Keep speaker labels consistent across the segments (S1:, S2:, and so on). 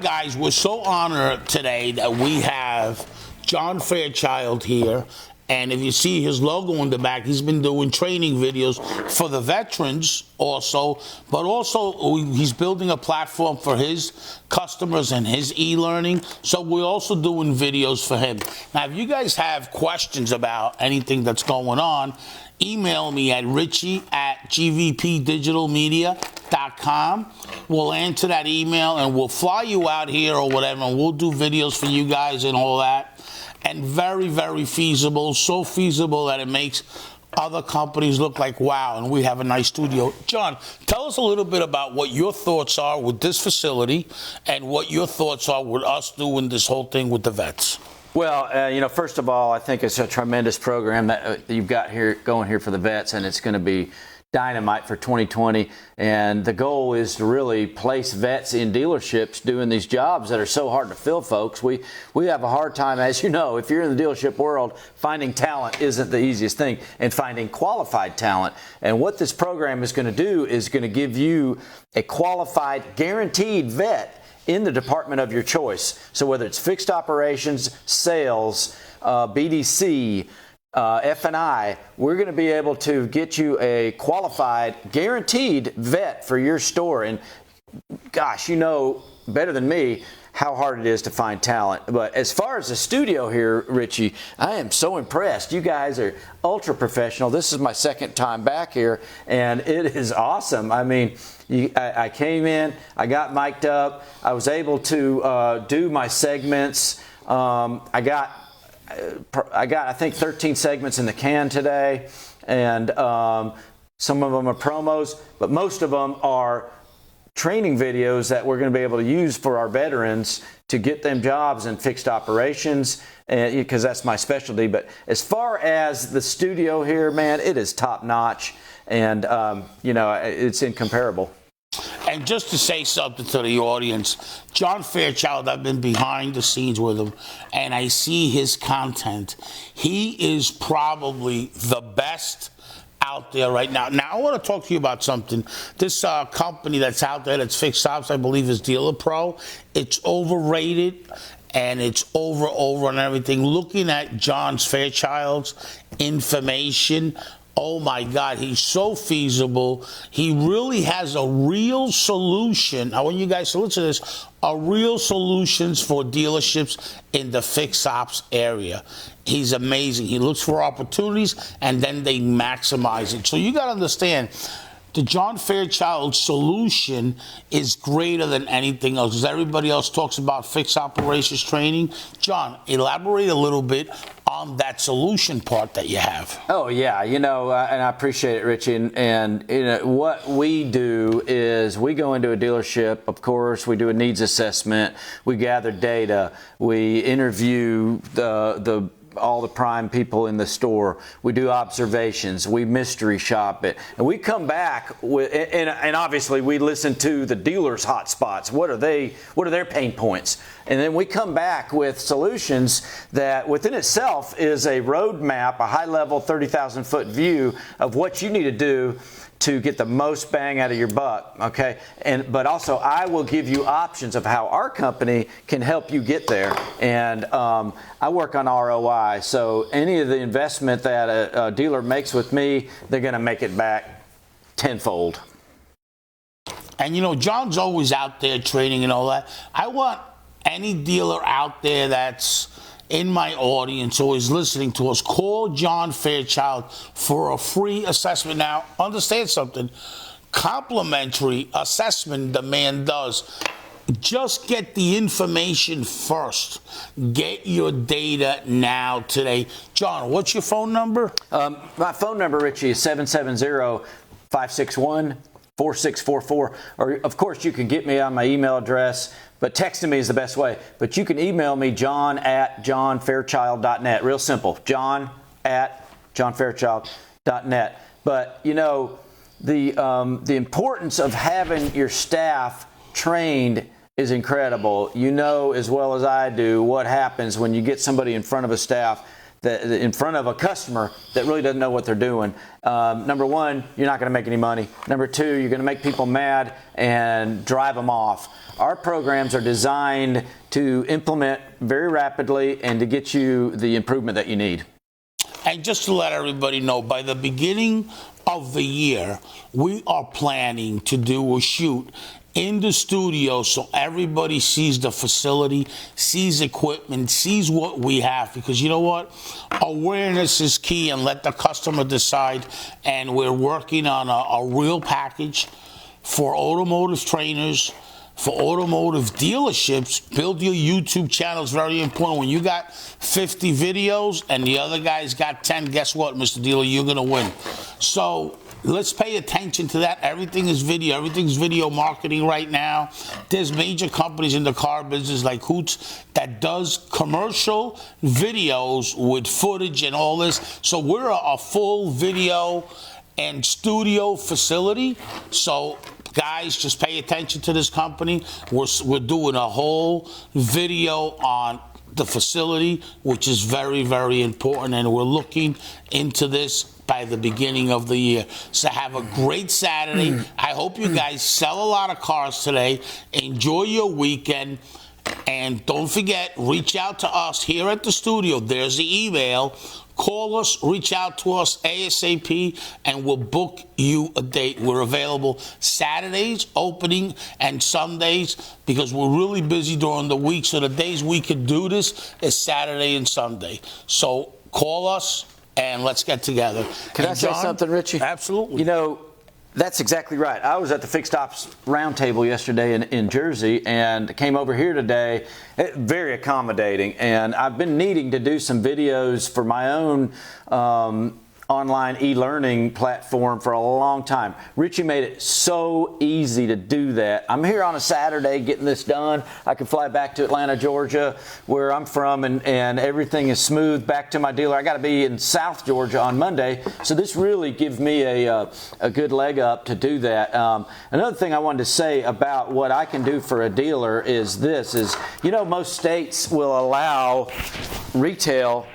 S1: guys, we're so honored today that we have John Fairchild here. And if you see his logo in the back, he's been doing training videos for the veterans also, but also he's building a platform for his customers and his e-learning. So we're also doing videos for him. Now, if you guys have questions about anything that's going on, email me at richie@gvpdigitalmedia.com. We'll answer that email and we'll fly you out here or whatever, and we'll do videos for you guys and all that. And very, very feasible, so feasible that it makes other companies look like, wow, and we have a nice studio. John, tell us a little bit about what your thoughts are with this facility and what your thoughts are with us doing this whole thing with the vets.
S2: Well, first of all, I think it's a tremendous program that you've got here going here for the vets, and it's going to be dynamite for 2020. And the goal is to really place vets in dealerships doing these jobs that are so hard to fill, folks. We have a hard time, as you know, if you're in the dealership world, finding talent isn't the easiest thing, and finding qualified talent. And what this program is going to do is going to give you a qualified, guaranteed vet in the department of your choice. So whether it's fixed operations, sales, BDC, F&I, we're going to be able to get you a qualified, guaranteed vet for your store. And gosh, you know better than me how hard it is to find talent. But as far as the studio here, Richie, I am so impressed. You guys are ultra professional. This is my second time back here, and it is awesome. I mean, I came in, I got mic'd up, I was able to do my segments. I got, I think, 13 segments in the can today, and some of them are promos, but most of them are training videos that we're going to be able to use for our veterans to get them jobs in fixed operations, because that's my specialty. But as far as the studio here, man, it is top notch, and it's incomparable.
S1: And just to say something to the audience, John Fairchild, I've been behind the scenes with him, and I see his content. He is probably the best out there right now. Now, I want to talk to you about something. This company that's out there that's fixed ops, I believe, is Dealer Pro. It's overrated, and it's over and everything. Looking at John Fairchild's information, oh my God, he's so feasible. He really has a real solution. I want you guys to listen to this. A real solutions for dealerships in the fixed ops area. He's amazing. He looks for opportunities and then they maximize it. So you got to understand, the John Fairchild solution is greater than anything else, because everybody else talks about fixed operations training. John, elaborate a little bit on that solution part that you have.
S2: Oh, yeah, and I appreciate it, Richie. And what we do is we go into a dealership, of course, we do a needs assessment, we gather data, we interview all the prime people in the store. We do observations. We mystery shop it, and we come back with, and obviously we listen to the dealers' hot spots. What are their pain points? And then we come back with solutions that within itself is a roadmap, a high-level 30,000-foot view of what you need to do to get the most bang out of your buck, okay? But also, I will give you options of how our company can help you get there. And I work on ROI, so any of the investment that a dealer makes with me, they're going to make it back tenfold.
S1: And John's always out there training and all that. I want any dealer out there that's in my audience or is listening to us, call John Fairchild for a free assessment. Now, understand something. Complimentary assessment the man does. Just get the information first. Get your data now, today. John, what's your phone number?
S2: My phone number, Richie, is 770-561-4644. Or, of course, you can get me on my email address, but texting me is the best way. But you can email me, john@johnfairchild.net. Real simple, john@johnfairchild.net. But, the importance of having your staff trained is incredible. You know as well as I do what happens when you get somebody in front of a staff in front of a customer that really doesn't know what they're doing. Number one, you're not going to make any money. Number two, you're going to make people mad and drive them off. Our programs are designed to implement very rapidly and to get you the improvement that you need.
S1: And just to let everybody know, by the beginning of the year, we are planning to do a shoot in the studio so everybody sees the facility, sees equipment, sees what we have. Because you know what? Awareness is key, and let the customer decide. And we're working on a real package for automotive trainers, for automotive dealerships. Build your YouTube channel is very important. When you got 50 videos and the other guy's got 10, guess what, Mr. Dealer? You're going to win. So let's pay attention to that. Everything is video. Everything's video marketing right now. There's major companies in the car business like Hoots that does commercial videos with footage and all this. So we're a full video and studio facility. So guys, just pay attention to this company. We're doing a whole video on the facility, which is very, very important, and we're looking into this by the beginning of the year. So have a great Saturday. I hope you guys sell a lot of cars today. Enjoy your weekend. And don't forget, reach out to us here at the studio. There's the email. Call us, reach out to us ASAP, and we'll book you a date. We're available Saturdays, opening, and Sundays, because we're really busy during the week. So the days we could do this is Saturday and Sunday. So call us, and let's get together.
S2: Can I say something, Richie?
S1: Absolutely.
S2: You know, that's exactly right. I was at the Fixed Ops Roundtable yesterday in Jersey and came over here today. Very accommodating. And I've been needing to do some videos for my own online e-learning platform for a long time. Richie made it so easy to do that. I'm here on a Saturday getting this done. I can fly back to Atlanta, Georgia, where I'm from, and everything is smooth back to my dealer. I got to be in South Georgia on Monday, so this really gives me a good leg up to do that. Another thing I wanted to say about what I can do for a dealer is this, you know, most states will allow retail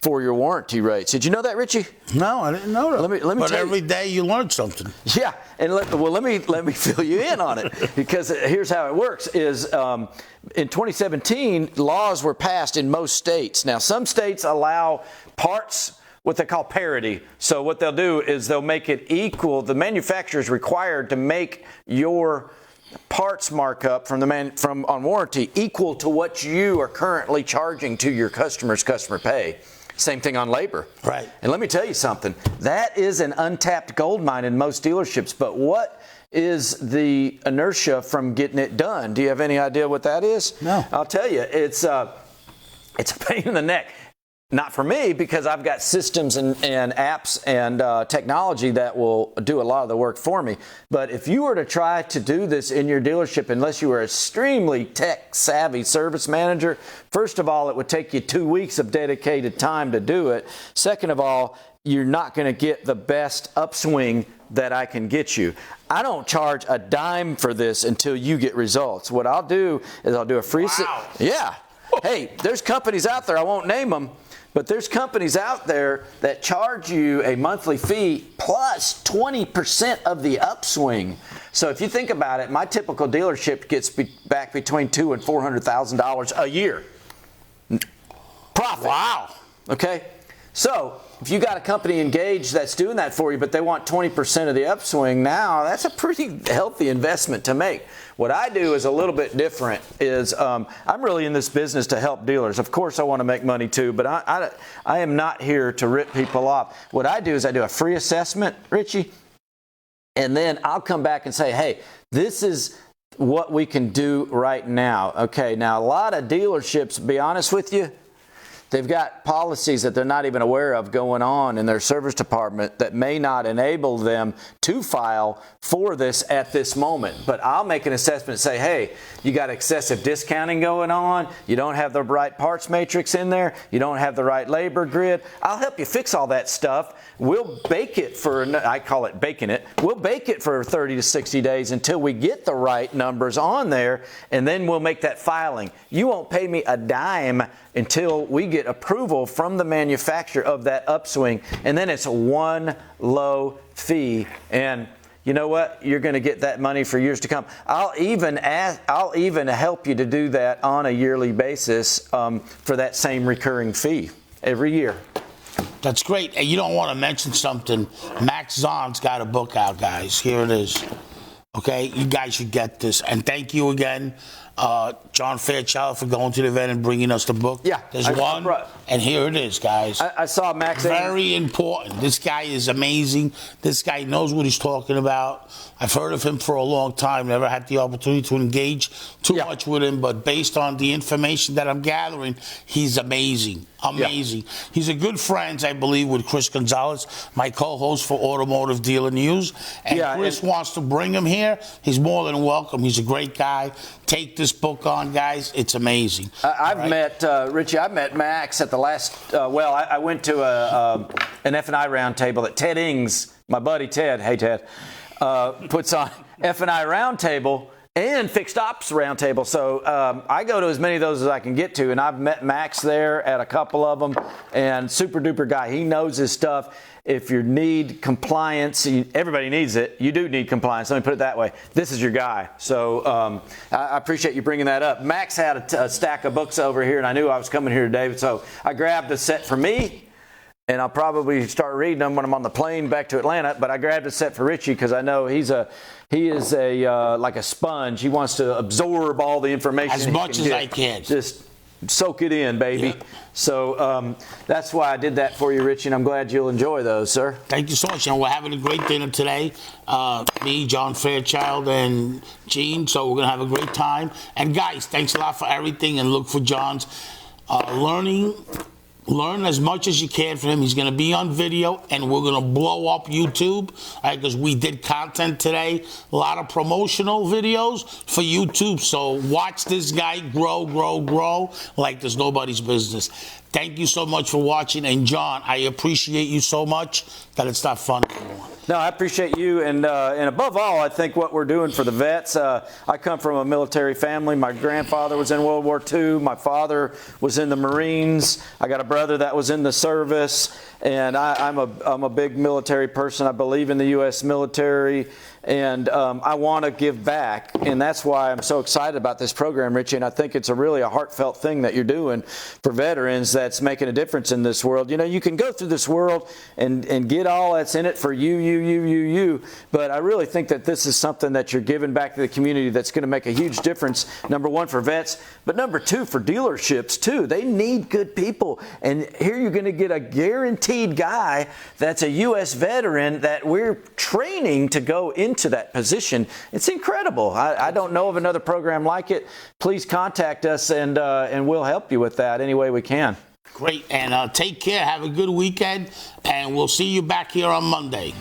S2: for your warranty rates. Did you know that, Richie?
S1: No, I didn't know that.
S2: Let me
S1: but
S2: tell
S1: every day you learn something.
S2: Yeah, and let me fill you in on it, because here's how it works. Is in 2017, laws were passed in most states. Now, some states allow parts, what they call parity. So what they'll do is they'll make it equal. The manufacturer is required to make your parts markup from on warranty equal to what you are currently charging to your customer pay. Same thing on labor.
S1: Right.
S2: And let me tell you something. That is an untapped gold mine in most dealerships. But what is the inertia from getting it done? Do you have any idea what that is?
S1: No.
S2: I'll tell you. It's a pain in the neck. Not for me, because I've got systems and apps and technology that will do a lot of the work for me. But if you were to try to do this in your dealership, unless you were an extremely tech-savvy service manager, first of all, it would take you 2 weeks of dedicated time to do it. Second of all, you're not going to get the best upswing that I can get you. I don't charge a dime for this until you get results. What I'll do is I'll do a free...
S1: Wow.
S2: Yeah. Hey, there's companies out there, I won't name them, but there's companies out there that charge you a monthly fee plus 20% of the upswing. So if you think about it, my typical dealership gets back between $200,000 and $400,000 a year. Profit.
S1: Wow.
S2: Okay? So if you got a company engaged that's doing that for you, but they want 20% of the upswing now, that's a pretty healthy investment to make. What I do is a little bit different. I'm really in this business to help dealers. Of course, I want to make money too, but I am not here to rip people off. What I do is I do a free assessment, Richie, and then I'll come back and say, hey, this is what we can do right now. Okay, now a lot of dealerships, to be honest with you, they've got policies that they're not even aware of going on in their service department that may not enable them to file for this at this moment. But I'll make an assessment and say, hey, you got excessive discounting going on. You don't have the right parts matrix in there. You don't have the right labor grid. I'll help you fix all that stuff. We'll bake it I call it baking it. We'll bake it for 30 to 60 days until we get the right numbers on there, and then we'll make that filing. You won't pay me a dime until we get get approval from the manufacturer of that upswing, and then it's one low fee. And you know what? You're going to get that money for years to come. I'll even help you to do that on a yearly basis for that same recurring fee every year.
S1: That's great. And you don't want to mention something. Max Zahn's got a book out, guys. Here it is. Okay, you guys should get this. And thank you again, John Fairchild, for going to the event and bringing us the book.
S2: Yeah.
S1: There's one, and here it is, guys.
S2: I saw Max.
S1: Very important. This guy is amazing. This guy knows what he's talking about. I've heard of him for a long time. Never had the opportunity to engage too much with him, but based on the information that I'm gathering, he's amazing. Amazing. Yeah. He's a good friend, I believe, with Chris Gonzalez, my co-host for Automotive Dealer News. And Chris wants to bring him here. He's more than welcome. He's a great guy. Take this book on, guys. It's amazing.
S2: I've met, Richie, I met Max at the last, I went to an F&I roundtable that Ted Ings, my buddy Ted, hey Ted, puts on F&I roundtable and fixed ops roundtable. So I go to as many of those as I can get to, and I've met Max there at a couple of them, and super duper guy. He knows his stuff. If you need compliance, everybody needs it. You do need compliance. Let me put it that way. This is your guy. So I appreciate you bringing that up. Max had a stack of books over here, and I knew I was coming here today, so I grabbed a set for me. And I'll probably start reading them when I'm on the plane back to Atlanta. But I grabbed a set for Richie because I know he is like a sponge. He wants to absorb all the information
S1: as much as I can.
S2: Just soak it in, baby. Yeah. So that's why I did that for you, Richie. And I'm glad you'll enjoy those, sir.
S1: Thank you so much. And we're having a great dinner today. Me, John Fairchild, and Gene. So we're gonna have a great time. And guys, thanks a lot for everything. And look for John's Learn as much as you can from him. He's going to be on video, and we're going to blow up YouTube, right? Because we did content today, a lot of promotional videos for YouTube. So watch this guy grow like there's nobody's business. Thank you so much for watching. And John, I appreciate you so much that it's not fun anymore.
S2: No, I appreciate you, and above all, I think what we're doing for the vets. I come from a military family. My grandfather was in World War II. My father was in the Marines. I got a brother that was in the service, and I'm a big military person. I believe in the U.S. military, and I want to give back, and that's why I'm so excited about this program, Richie. And I think it's really a heartfelt thing that you're doing for veterans that's making a difference in this world. You know, you can go through this world and get all that's in it for you, but I really think that this is something that you're giving back to the community that's going to make a huge difference, number one, for vets, but number two, for dealerships, too. They need good people, and here you're going to get a guaranteed guy that's a U.S. veteran that we're training to go into that position. It's incredible. I don't know of another program like it. Please contact us, and we'll help you with that any way we can.
S1: Great, and take care. Have a good weekend, and we'll see you back here on Monday.